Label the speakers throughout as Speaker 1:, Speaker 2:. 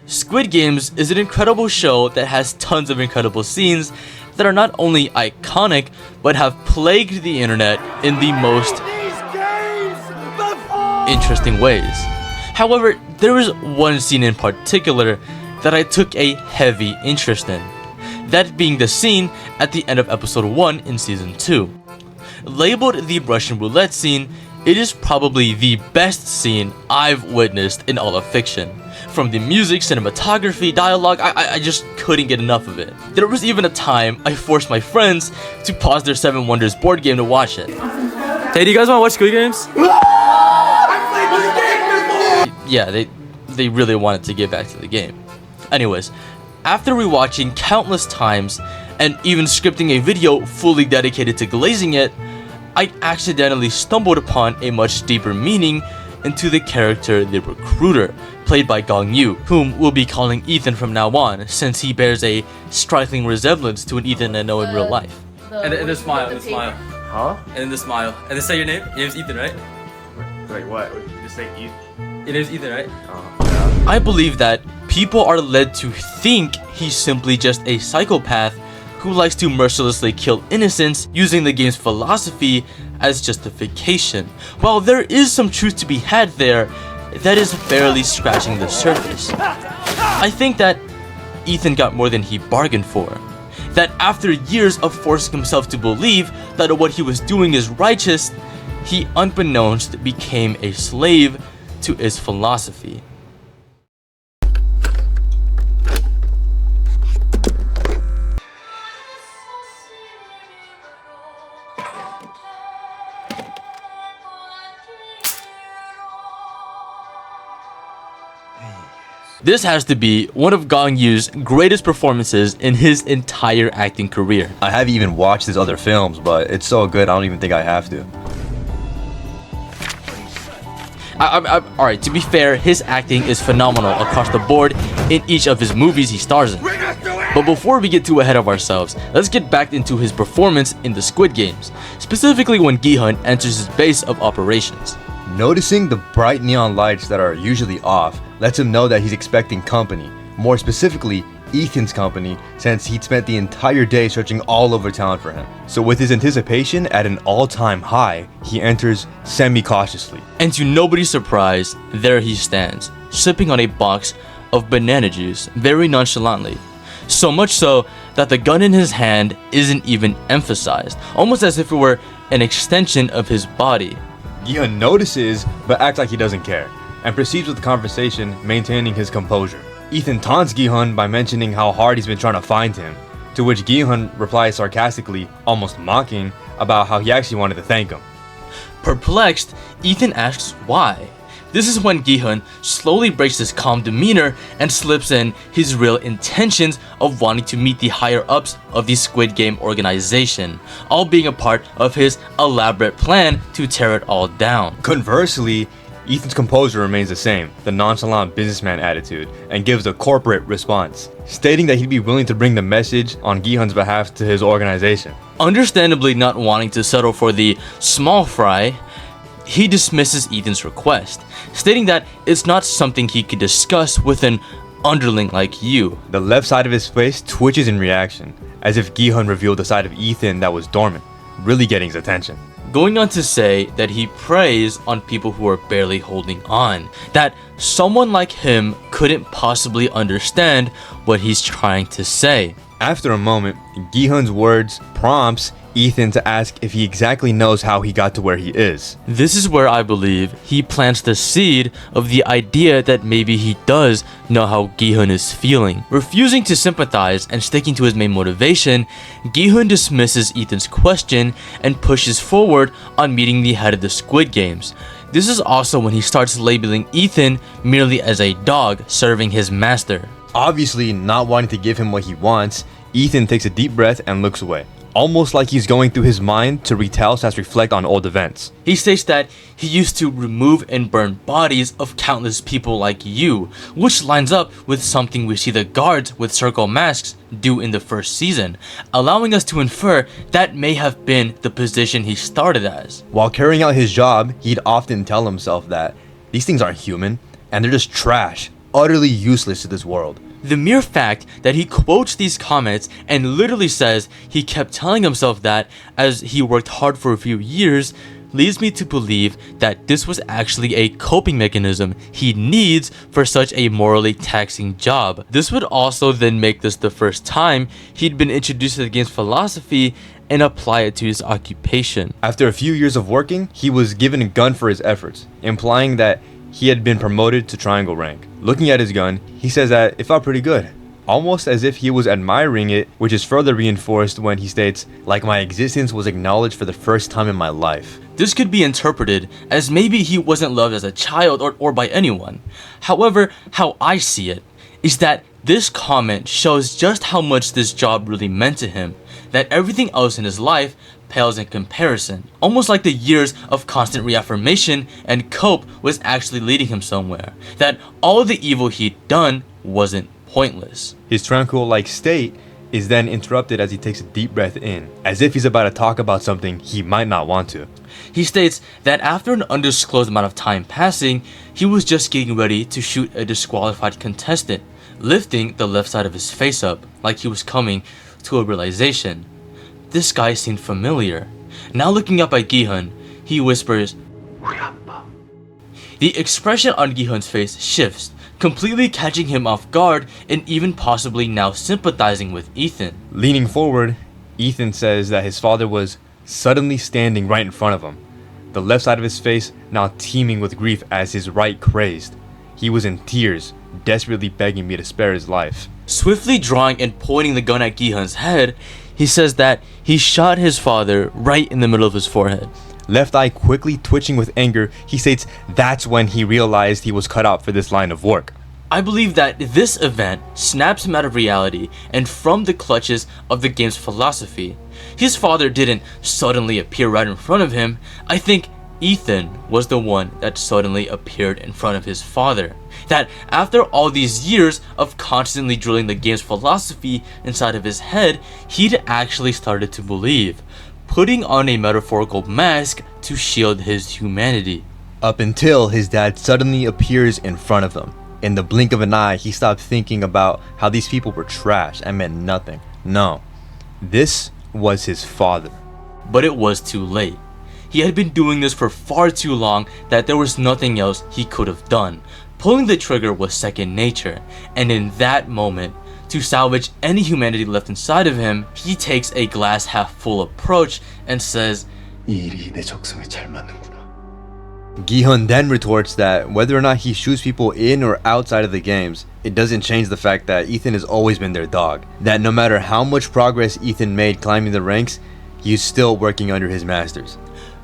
Speaker 1: Squid Games is an incredible show that has tons of incredible scenes that are not only iconic, but have plagued the internet in the most interesting ways. However, there is one scene in particular that I took a heavy interest in, that being the scene at the end of episode 1 in season 2. Labeled the Russian roulette scene, it is probably the best scene I've witnessed in all of fiction. From the music, cinematography, dialogue, I just couldn't get enough of it. There was even a time I forced my friends to pause their Seven Wonders board game to watch it.
Speaker 2: Hey, do you guys want to watch Squid Games?
Speaker 1: Yeah, they really wanted to get back to the game. Anyways, after rewatching countless times and even scripting a video fully dedicated to glazing it, I accidentally stumbled upon a much deeper meaning into the character the recruiter, played by Gong Yoo, whom we'll be calling Ethan from now on, since he bears a striking resemblance to an Ethan I know in real life.
Speaker 2: And the smile, the smile.
Speaker 3: Huh?
Speaker 2: And the smile. And then say your name. Your name's Ethan, right?
Speaker 3: Like what? Just say Ethan.
Speaker 2: Your name's Ethan, right?
Speaker 3: Yeah.
Speaker 1: I believe that people are led to think he's simply just a psychopath who likes to mercilessly kill innocents using the game's philosophy as justification. While there is some truth to be had there, that is barely scratching the surface. I think that Ethan got more than he bargained for. That after years of forcing himself to believe that what he was doing is righteous, he unbeknownst became a slave to his philosophy. This has to be one of Gong Yoo's greatest performances in his entire acting career.
Speaker 4: I haven't even watched his other films, but it's so good I don't even think I have to.
Speaker 1: Alright, to be fair, his acting is phenomenal across the board in each of his movies he stars in. But before we get too ahead of ourselves, let's get back into his performance in the Squid Games, specifically when Gi-hun enters his base of operations.
Speaker 4: Noticing the bright neon lights that are usually off lets him know that he's expecting company, more specifically Ethan's company, since he'd spent the entire day searching all over town for him. So with his anticipation at an all-time high, he enters semi-cautiously.
Speaker 1: And to nobody's surprise, there he stands, sipping on a box of banana juice very nonchalantly. So much so that the gun in his hand isn't even emphasized, almost as if it were an extension of his body.
Speaker 4: Gi-hun notices, but acts like he doesn't care, and proceeds with the conversation, maintaining his composure. Ethan taunts Gi-hun by mentioning how hard he's been trying to find him, to which Gi-hun replies sarcastically, almost mocking, about how he actually wanted to thank him.
Speaker 1: Perplexed, Ethan asks why. This is when Gi-hun slowly breaks his calm demeanor and slips in his real intentions of wanting to meet the higher-ups of the Squid Game organization, all being a part of his elaborate plan to tear it all down.
Speaker 4: Conversely, Ethan's composure remains the same, the nonchalant businessman attitude, and gives a corporate response, stating that he'd be willing to bring the message on Gi-hun's behalf to his organization.
Speaker 1: Understandably not wanting to settle for the small fry, he dismisses Ethan's request, stating that it's not something he could discuss with an underling like you.
Speaker 4: The left side of his face twitches in reaction, as if Gi-hun revealed the side of Ethan that was dormant, really getting his attention.
Speaker 1: Going on to say that he preys on people who are barely holding on, that someone like him couldn't possibly understand what he's trying to say.
Speaker 4: After a moment, Gi-hun's words prompts Ethan to ask if he exactly knows how he got to where he is.
Speaker 1: This is where I believe he plants the seed of the idea that maybe he does know how Gi-hun is feeling. Refusing to sympathize and sticking to his main motivation, Gi-hun dismisses Ethan's question and pushes forward on meeting the head of the Squid Games. This is also when he starts labeling Ethan merely as a dog serving his master.
Speaker 4: Obviously not wanting to give him what he wants, Ethan takes a deep breath and looks away, almost like he's going through his mind to reflect on old events.
Speaker 1: He states that he used to remove and burn bodies of countless people like you, which lines up with something we see the guards with circle masks do in the first season, allowing us to infer that may have been the position he started as.
Speaker 4: While carrying out his job, he'd often tell himself that these things aren't human, and they're just trash, utterly useless to this world.
Speaker 1: The mere fact that he quotes these comments and literally says he kept telling himself that as he worked hard for a few years leads me to believe that this was actually a coping mechanism he needs for such a morally taxing job. This would also then make this the first time he'd been introduced to the game's philosophy and apply it to his occupation.
Speaker 4: After a few years of working, he was given a gun for his efforts, implying that he had been promoted to triangle rank. Looking at his gun, he says that it felt pretty good, almost as if he was admiring it, which is further reinforced when he states, "Like my existence was acknowledged for the first time in my life."
Speaker 1: This could be interpreted as maybe he wasn't loved as a child or by anyone. However, how I see it is that this comment shows just how much this job really meant to him, that everything else in his life pales in comparison. Almost like the years of constant reaffirmation and cope was actually leading him somewhere, that all the evil he'd done wasn't pointless.
Speaker 4: His tranquil-like state is then interrupted as he takes a deep breath in, as if he's about to talk about something he might not want to.
Speaker 1: He states that after an undisclosed amount of time passing, he was just getting ready to shoot a disqualified contestant, lifting the left side of his face up, like he was coming to a realization. This guy seemed familiar. Now looking up at Gi-hun, he whispers, "우리 아빠." The expression on Gi-hun's face shifts, completely catching him off guard and even possibly now sympathizing with Ethan.
Speaker 4: Leaning forward, Ethan says that his father was suddenly standing right in front of him, the left side of his face now teeming with grief as his right crazed. He was in tears, desperately begging me to spare his life.
Speaker 1: Swiftly drawing and pointing the gun at Gi-hun's head, he says that he shot his father right in the middle of his forehead.
Speaker 4: Left eye quickly twitching with anger, he states that's when he realized he was cut out for this line of work.
Speaker 1: I believe that this event snaps him out of reality and from the clutches of the game's philosophy. His father didn't suddenly appear right in front of him. I think Ethan was the one that suddenly appeared in front of his father. That after all these years of constantly drilling the game's philosophy inside of his head, he'd actually started to believe, putting on a metaphorical mask to shield his humanity.
Speaker 4: Up until his dad suddenly appears in front of him. In the blink of an eye, he stopped thinking about how these people were trash and meant nothing. No, this was his father.
Speaker 1: But it was too late. He had been doing this for far too long that there was nothing else he could have done. Pulling the trigger was second nature, and in that moment, to salvage any humanity left inside of him, he takes a glass half full approach and says,
Speaker 5: 이 일이 내 적성에 잘 맞는구나.
Speaker 4: Gi-hun then retorts that whether or not he shoots people in or outside of the games, it doesn't change the fact that Ethan has always been their dog. That no matter how much progress Ethan made climbing the ranks, he's still working under his masters.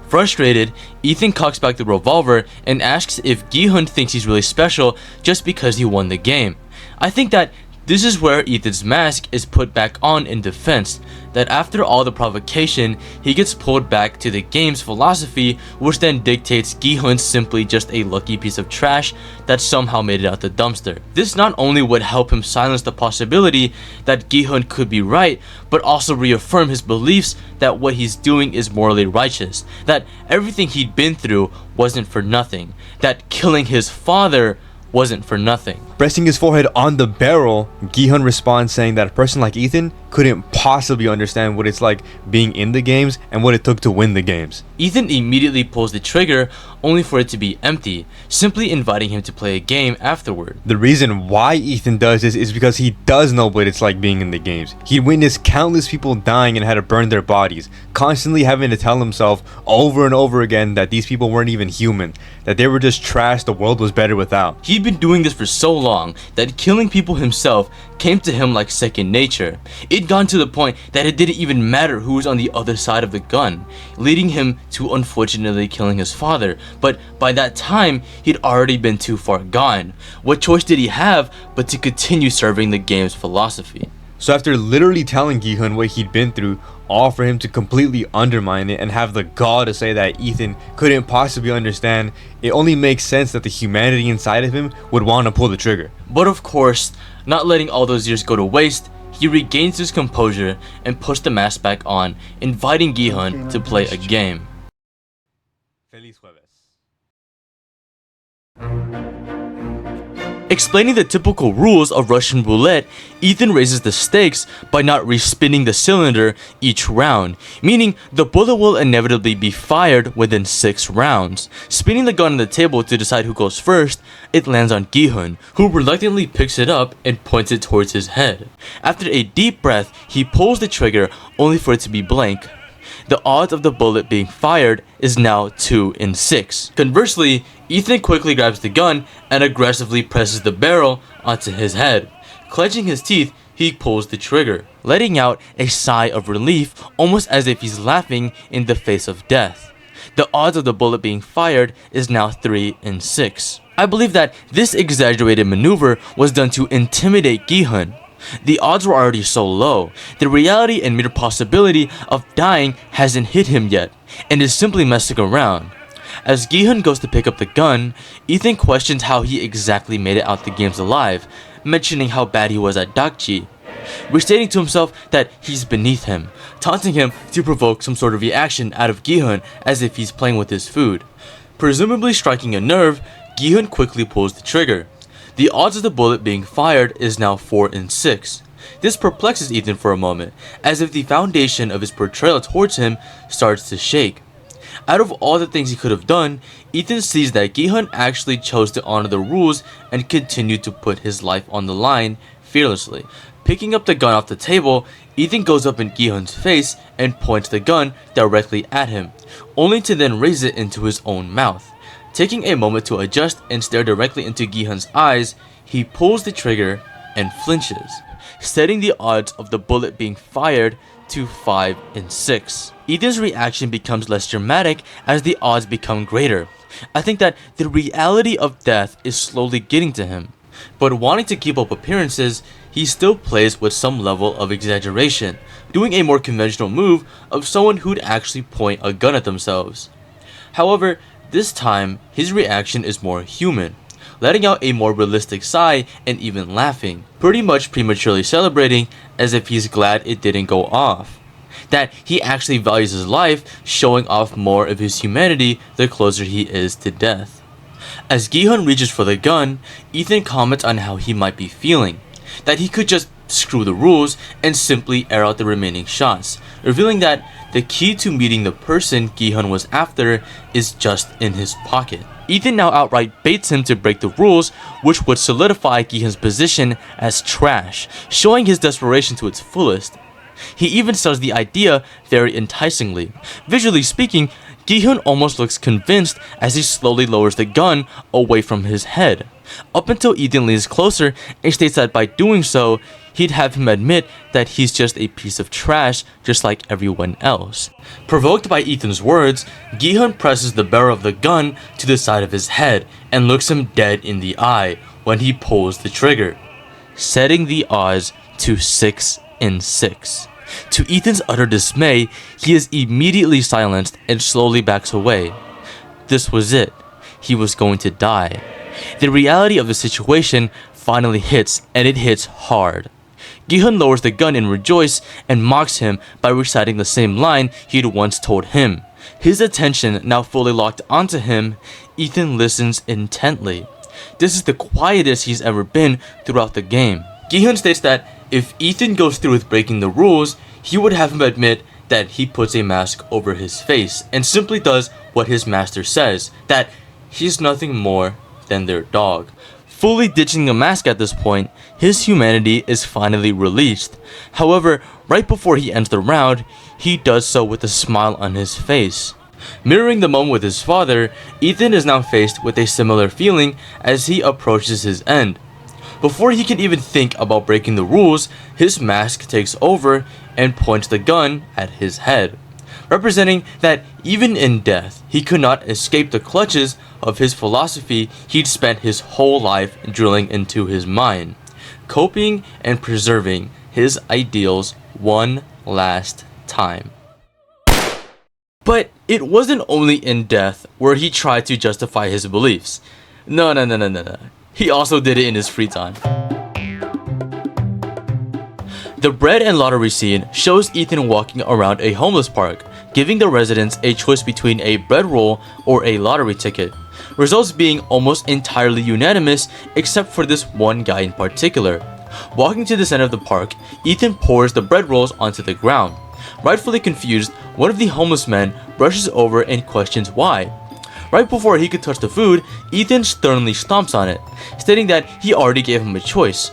Speaker 1: Frustrated, Ethan cocks back the revolver and asks if Gi-hun thinks he's really special just because he won the game. I think that this is where Ethan's mask is put back on in defense, that after all the provocation, he gets pulled back to the game's philosophy, which then dictates Gi-hun's simply just a lucky piece of trash that somehow made it out the dumpster. This not only would help him silence the possibility that Gi-hun could be right, but also reaffirm his beliefs that what he's doing is morally righteous, that everything he'd been through wasn't for nothing, that killing his father wasn't for nothing.
Speaker 4: Resting his forehead on the barrel, Gi-hun responds saying that a person like Ethan couldn't possibly understand what it's like being in the games and what it took to win the games.
Speaker 1: Ethan immediately pulls the trigger, only for it to be empty, simply inviting him to play a game afterward.
Speaker 4: The reason why Ethan does this is because he does know what it's like being in the games. He witnessed countless people dying and had to burn their bodies, constantly having to tell himself over and over again that these people weren't even human, that they were just trash the world was better without.
Speaker 1: He'd been doing this for so long that killing people himself came to him like second nature. It'd gone to the point that it didn't even matter who was on the other side of the gun, leading him to unfortunately killing his father. But by that time, he'd already been too far gone. What choice did he have but to continue serving the game's philosophy?
Speaker 4: So after literally telling Gi-hun what he'd been through, all for him to completely undermine it and have the gall to say that Ethan couldn't possibly understand, it only makes sense that the humanity inside of him would want to pull the trigger.
Speaker 1: But of course, not letting all those years go to waste, he regains his composure and puts the mask back on, inviting Gi-hun to play a game.
Speaker 4: Feliz jueves.
Speaker 1: Explaining the typical rules of Russian roulette, Ethan raises the stakes by not respinning the cylinder each round, meaning the bullet will inevitably be fired within 6 rounds. Spinning the gun on the table to decide who goes first, it lands on Gi-hun, who reluctantly picks it up and points it towards his head. After a deep breath, he pulls the trigger only for it to be blank. The odds of the bullet being fired is now 2 in 6. Conversely, Ethan quickly grabs the gun and aggressively presses the barrel onto his head. Clenching his teeth, he pulls the trigger, letting out a sigh of relief, almost as if he's laughing in the face of death. The odds of the bullet being fired is now 3 in 6. I believe that this exaggerated maneuver was done to intimidate Gi-hun. The odds were already so low. The reality and mere possibility of dying hasn't hit him yet, and is simply messing around. As Gi-hun goes to pick up the gun, Ethan questions how he exactly made it out the games alive, mentioning how bad he was at dakji, restating to himself that he's beneath him, taunting him to provoke some sort of reaction out of Gi-hun as if he's playing with his food. Presumably striking a nerve, Gi-hun quickly pulls the trigger. The odds of the bullet being fired is now 4 in 6. This perplexes Ethan for a moment, as if the foundation of his portrayal towards him starts to shake. Out of all the things he could have done, Ethan sees that Gi-hun actually chose to honor the rules and continued to put his life on the line fearlessly. Picking up the gun off the table, Ethan goes up in Gi-hun's face and points the gun directly at him, only to then raise it into his own mouth. Taking a moment to adjust and stare directly into Gi-hun's eyes, he pulls the trigger and flinches, setting the odds of the bullet being fired to 5 in 6. Ethan's reaction becomes less dramatic as the odds become greater. I think that the reality of death is slowly getting to him, but wanting to keep up appearances, he still plays with some level of exaggeration, doing a more conventional move of someone who'd actually point a gun at themselves. However, this time, his reaction is more human, letting out a more realistic sigh and even laughing, pretty much prematurely celebrating as if he's glad it didn't go off. That he actually values his life, showing off more of his humanity the closer he is to death. As Gi-hun reaches for the gun, Ethan comments on how he might be feeling, that he could just screw the rules and simply air out the remaining shots, revealing that the key to meeting the person Gi-hun was after is just in his pocket. Ethan now outright baits him to break the rules, which would solidify Gi-hun's position as trash, showing his desperation to its fullest. He even sells the idea very enticingly. Visually speaking, Gi-hun almost looks convinced as he slowly lowers the gun away from his head, up until Ethan leans closer and states that by doing so, he'd have him admit that he's just a piece of trash just like everyone else. Provoked by Ethan's words, Gi-hun presses the barrel of the gun to the side of his head and looks him dead in the eye when he pulls the trigger, setting the odds to 6 in 6. To Ethan's utter dismay, he is immediately silenced and slowly backs away. This was it. He was going to die. The reality of the situation finally hits, and it hits hard. Gi-hun lowers the gun in rejoice and mocks him by reciting the same line he'd once told him. His attention now fully locked onto him, Ethan listens intently. This is the quietest he's ever been throughout the game. Gi-hun states that if Ethan goes through with breaking the rules, he would have him admit that he puts a mask over his face and simply does what his master says, that he's nothing more than their dog. Fully ditching the mask at this point, his humanity is finally released. However, right before he ends the round, he does so with a smile on his face. Mirroring the moment with his father, Ethan is now faced with a similar feeling as he approaches his end. Before he can even think about breaking the rules, his mask takes over and points the gun at his head, representing that even in death, he could not escape the clutches of his philosophy he'd spent his whole life drilling into his mind, coping and preserving his ideals one last time. But it wasn't only in death where he tried to justify his beliefs. No. He also did it in his free time. The bread and lottery scene shows Ethan walking around a homeless park, giving the residents a choice between a bread roll or a lottery ticket. results being almost entirely unanimous except for this one guy in particular. Walking to the center of the park, Ethan pours the bread rolls onto the ground. Rightfully confused, one of the homeless men brushes over and questions why. Right before he could touch the food, Ethan sternly stomps on it, stating that he already gave him a choice.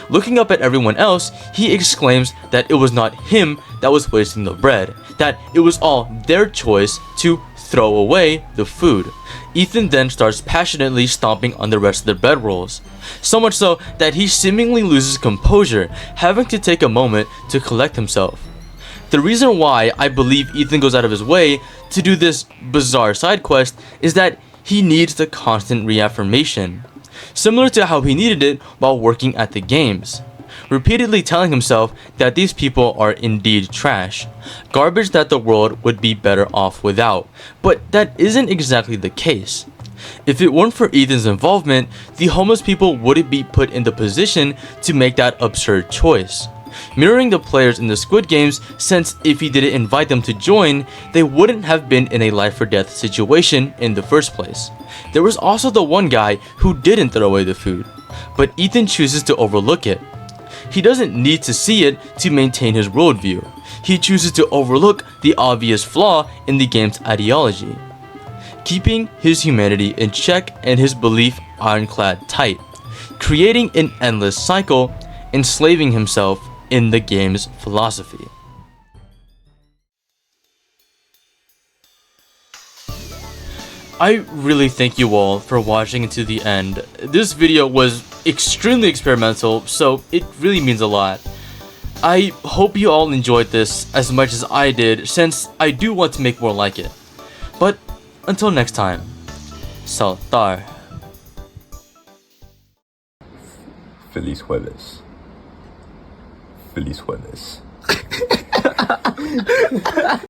Speaker 1: Looking up at everyone else, he exclaims that it was not him that was wasting the bread, that it was all their choice to throw away the food. Ethan then starts passionately stomping on the rest of the bread rolls, so much so that he seemingly loses composure, having to take a moment to collect himself. The reason why I believe Ethan goes out of his way to do this bizarre side quest is that he needs the constant reaffirmation, similar to how he needed it while working at the games, repeatedly telling himself that these people are indeed trash, garbage that the world would be better off without. But that isn't exactly the case. If it weren't for Ethan's involvement, the homeless people wouldn't be put in the position to make that absurd choice, mirroring the players in the Squid Games, since if he didn't invite them to join, they wouldn't have been in a life or death situation in the first place. There was also the one guy who didn't throw away the food, but Ethan chooses to overlook it. He doesn't need to see it to maintain his worldview. He chooses to overlook the obvious flaw in the game's ideology, keeping his humanity in check and his belief ironclad tight, creating an endless cycle, enslaving himself in the game's philosophy. I really thank you all for watching until the end. This video was extremely experimental, so it really means a lot. I hope you all enjoyed this as much as I did, since I do want to make more like it. But until next time, Saltar.
Speaker 4: Feliz jueves. Feliz jueves.